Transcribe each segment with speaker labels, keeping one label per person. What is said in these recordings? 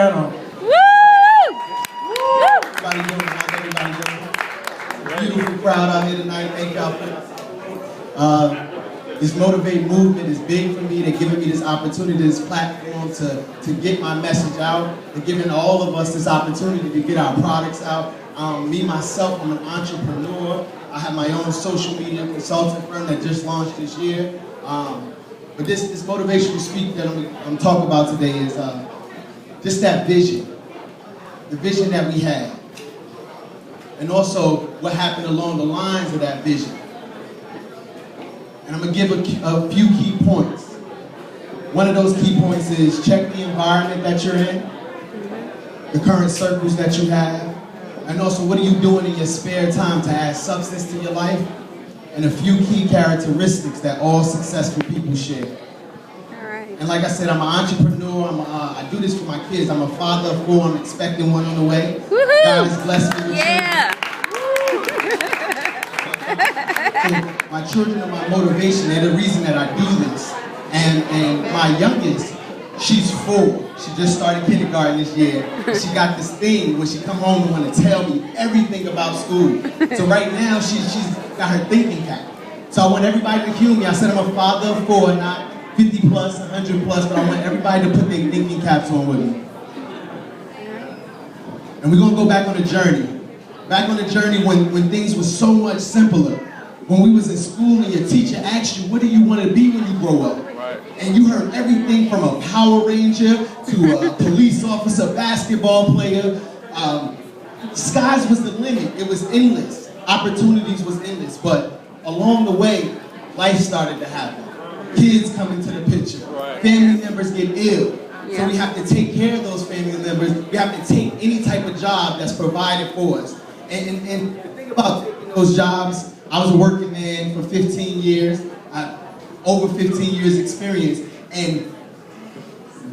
Speaker 1: hat on.
Speaker 2: Woo!
Speaker 1: Everybody doing? How's everybody doing? Beautiful crowd out here tonight. Thank y'all for this Motivate movement is big for me. They're giving me this opportunity, this platform to get my message out. They're giving all of us this opportunity to get our products out. Me, myself, I'm an entrepreneur. I have my own social media consulting firm that just launched this year. But this motivational speak that I'm talking about today is just that vision. The vision that we had. And also what happened along the lines of that vision. And I'm going to give a few key points. One of those key points is check the environment that you're in, the current circles that you have, and also what are you doing in your spare time to add substance to your life, and a few key characteristics that all successful people share.
Speaker 2: All right. And
Speaker 1: like I said, I'm an entrepreneur. I do this for my kids. I'm a father of 4. I'm expecting one on the way.
Speaker 2: Woohoo!
Speaker 1: God has blessed me with
Speaker 2: yeah.
Speaker 1: So my children are my motivation. They're the reason that I do this. And my youngest, she's 4. She just started kindergarten this year. She got this thing where she come home and want to tell me everything about school. So right now, she's got her thinking cap. So I want everybody to cue me. I said I'm a father of 4, not 50 plus, 100 plus, but I want everybody to put their thinking caps on with me. And we're gonna go back on a journey. Back on the journey when things were so much simpler. When we was in school and your teacher asked you, what do you want to be when you grow up? Right. And you heard everything from a Power Ranger to a police officer, basketball player. Skies was the limit. It was endless. Opportunities was endless. But along the way, life started to happen. Kids come into the picture. Right. Family members get ill. Yeah. So we have to take care of those family members. We have to take any type of job that's provided for us. And the thing about taking those jobs, I was a working man for 15 years, over 15 years experience, and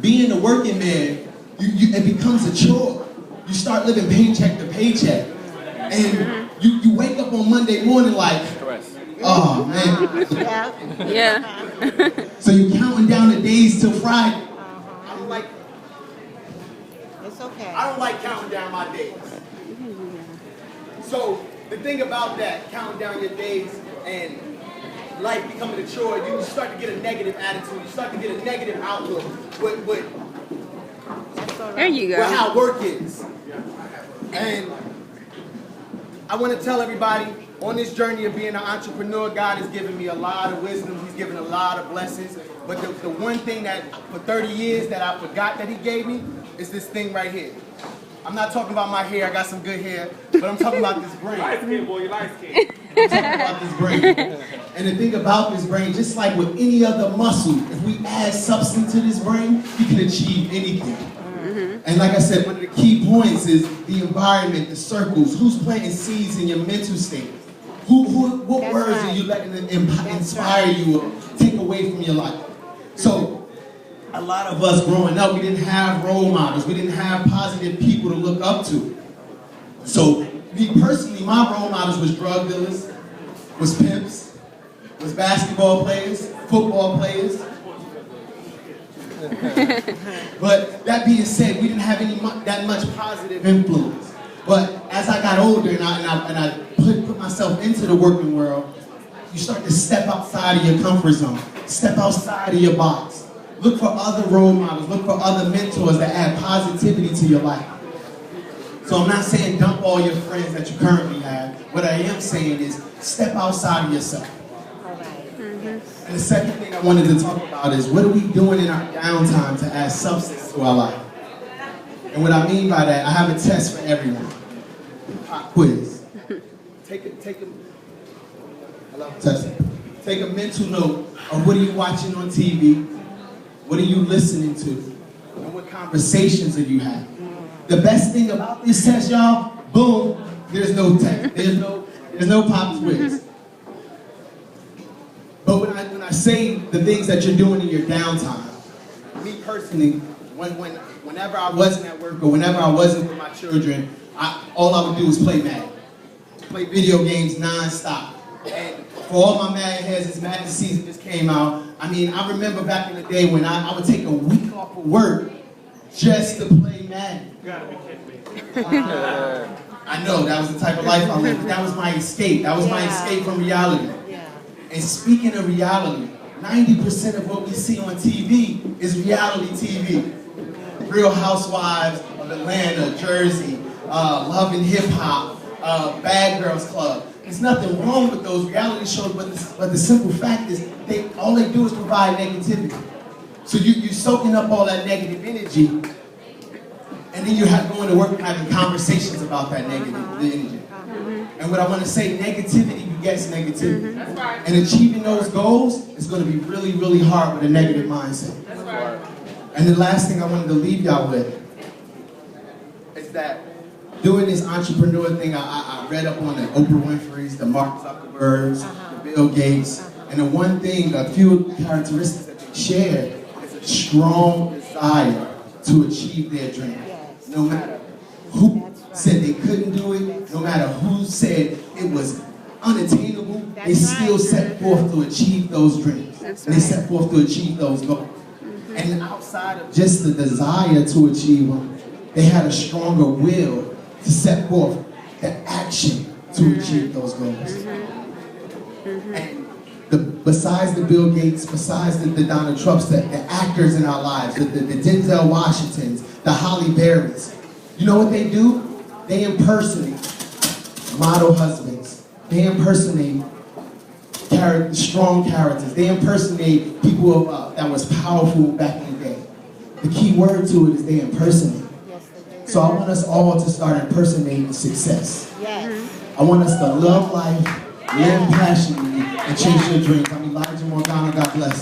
Speaker 1: being a working man, it becomes a chore. You start living paycheck to paycheck, and you wake up on Monday morning like, oh man.
Speaker 2: Yeah.
Speaker 1: So you're counting down the days till Friday.
Speaker 3: It's okay.
Speaker 1: I don't like counting down my days. So the thing about that, counting down your days and life becoming a chore, you start to get a negative attitude. You start to get a negative outlook with
Speaker 2: there you go.
Speaker 1: how work is. And I want to tell everybody, on this journey of being an entrepreneur, God has given me a lot of wisdom. He's given a lot of blessings. But the one thing that for 30 years that I forgot that he gave me is this thing right here. I'm not talking about my hair, I got some good hair, but I'm talking about this brain.
Speaker 4: Light skin, boy, you light skin.
Speaker 1: I'm talking about this brain. And the thing about this brain, just like with any other muscle, if we add substance to this brain, we can achieve anything. And like I said, one of the key points is the environment, the circles, who's planting seeds in your mental state. What
Speaker 3: That's
Speaker 1: words
Speaker 3: right.
Speaker 1: are you letting them inspire you or take away from your life? So, a lot of us growing up, we didn't have role models. We didn't have positive people to look up to. So, me personally, my role models was drug dealers, was pimps, was basketball players, football players. But that being said, we didn't have that much positive influence. But as I got older and I put myself into the working world, you start to step outside of your comfort zone, step outside of your box. Look for other role models, look for other mentors that add positivity to your life. So I'm not saying dump all your friends that you currently have. What I am saying is step outside of yourself. And the second thing I wanted to talk about is what are we doing in our downtime to add substance to our life? And what I mean by that, I have a test for everyone. Pop quiz. Take a mental note of what are you watching on TV, what are you listening to, and what conversations are you having. The best thing about this test, y'all, boom, there's no test, there's no pop quiz. But when I say the things that you're doing in your downtime, me personally, whenever I wasn't at work or whenever I wasn't with my children, all I would do was play Madden. Play video games non-stop. And for all my Madden heads, this Madden season just came out. I mean, I remember back in the day when I would take a week off of work just to play Madden. I know, that was the type of life I lived. That was my escape. That was my escape from reality. And speaking of reality, 90% of what we see on TV is reality TV. Real Housewives of Atlanta, Jersey, Love and Hip Hop, Bad Girls Club. There's nothing wrong with those reality shows, but the simple fact is, all they do is provide negativity. So you're soaking up all that negative energy, and then you're going to work and having conversations about that negative energy. And what I want to say, negativity begets negativity. That's right. And achieving those goals is going to be really, really hard with a negative mindset. That's right. And the last thing I wanted to leave y'all with is that doing this entrepreneur thing, I read up on the Oprah Winfrey's, the Mark Zuckerberg's, the Bill Gates, and the one thing, a few characteristics that they share is a strong desire to achieve their dream. No matter who said they couldn't do it, no matter who said it was unattainable, they still set forth to achieve those dreams. And they set forth to achieve those goals. And outside of just the desire to achieve them, they had a stronger will to set forth the action to achieve those goals. And besides the Bill Gates, besides the Donald Trumps, the actors in our lives, the Denzel Washingtons, the Halle Berrys, you know what they do? They impersonate model husbands. They impersonate strong characters. They impersonate people that was powerful back in the day. The key word to it is they impersonate. So I want us all to start impersonating success. I want us to love life, live passionately, and chase your dreams. I'm Elijah Morgana. God bless.